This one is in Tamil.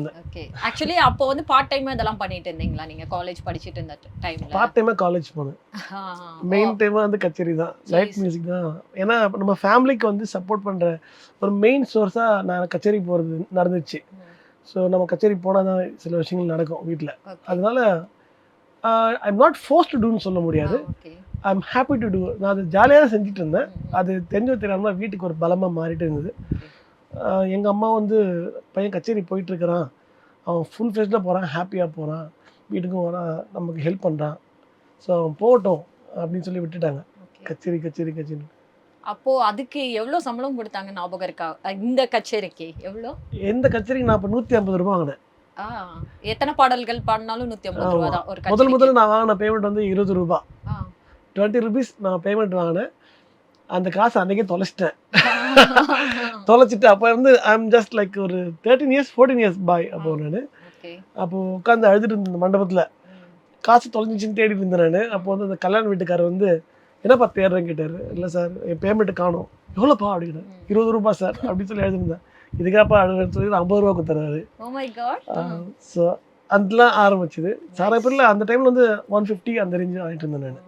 இருந்தேன். ஓகே. ஆக்சுவலி அப்போ வந்து பார்ட் டைமா இதெல்லாம் பண்ணிட்டு இருந்தீங்களா நீங்க காலேஜ் படிச்சிட்டு இருந்த டைம்ல? பார்ட் டைமா காலேஜ் போனேன். மெயின் டைமா வந்து கச்சேரி தான், லைட் மியூசிக் தான். ஏன்னா நம்ம ஃபேமிலிக்கு வந்து சப்போர்ட் பண்ற ஒரு மெயின் சோர்ஸா நான் கச்சேரி போறது நடந்துச்சு. ஸோ நம்ம கச்சேரி போனால் தான் சில விஷயங்கள் நடக்கும் வீட்டில். அதனால I am not force to டூன்னு சொல்ல முடியாது. I am happy to do. நான் அது ஜாலியாக தான் செஞ்சுட்டு இருந்தேன். அது தெரிஞ்சோ தெரியாமல் வீட்டுக்கு ஒரு பலமாக மாறிட்டு இருந்தது. எங்கள் அம்மா வந்து பையன் கச்சேரி போயிட்டுருக்கிறான், அவன் ஃபுல் ஃப்ளெஜ்டாக போகிறான், ஹாப்பியாக போகிறான், வீட்டுக்கும் வரான், நமக்கு ஹெல்ப் பண்ணுறான், ஸோ அவன் போகட்டும் அப்படின்னு சொல்லி விட்டுட்டாங்க. கச்சேரி கச்சேரி கச்சேரி. அப்போ அதுக்கு எவ்வளோ சம்பளம் கொடுத்தாங்க ஞாபகம் இருக்கா? இந்த கச்சேரிக்கு எவ்வளோ? எந்த கச்சேரிக்கு நான் இப்போ 150 ரூபா வாங்கினேன். எத்தனை பாடல்கள் பாடினாலும் 150 ரூபா தான் ஒரு கச்சேரி. முதல்ல நான் வாங்கின பேமெண்ட் வந்து 20 ரூபா, 20 rupees நான் பேமெண்ட் வாங்கினேன். அந்த காசு அன்றைக்கே தொலைச்சிட்டேன். தொலைச்சிட்டு அப்போ வந்து ஐ எம் ஜஸ்ட் லைக் ஒரு 13 years 14 years பாய். அப்போ நான் அப்போது உட்காந்து அழுதுட்டு இருந்தேன் மண்டபத்தில். காசு தொலைஞ்சிச்சின்னு தேடிட்டு இருந்தேன் நான். அப்போ வந்து அந்த கல்யாண வீட்டுக்காரர் வந்து என்னப்பா தேடுறேன்னு கேட்டார். இல்லை சார் என் பேமெண்ட்டு காணும். எவ்வளோப்பா அப்படின்னு. 20 ரூபா சார் அப்படின்னு சொல்லி எழுதிருந்தேன். இதுக்காப்பா அழுதுன்னு சொல்லி 50 ரூபா கொடுத்துறாரு. ஸோ அதெல்லாம் ஆரம்பிச்சுது. சார் பேரில் அந்த டைமில் வந்து 150 அந்த ரேஞ்சு ஆகிட்டு இருந்தேன் நான்.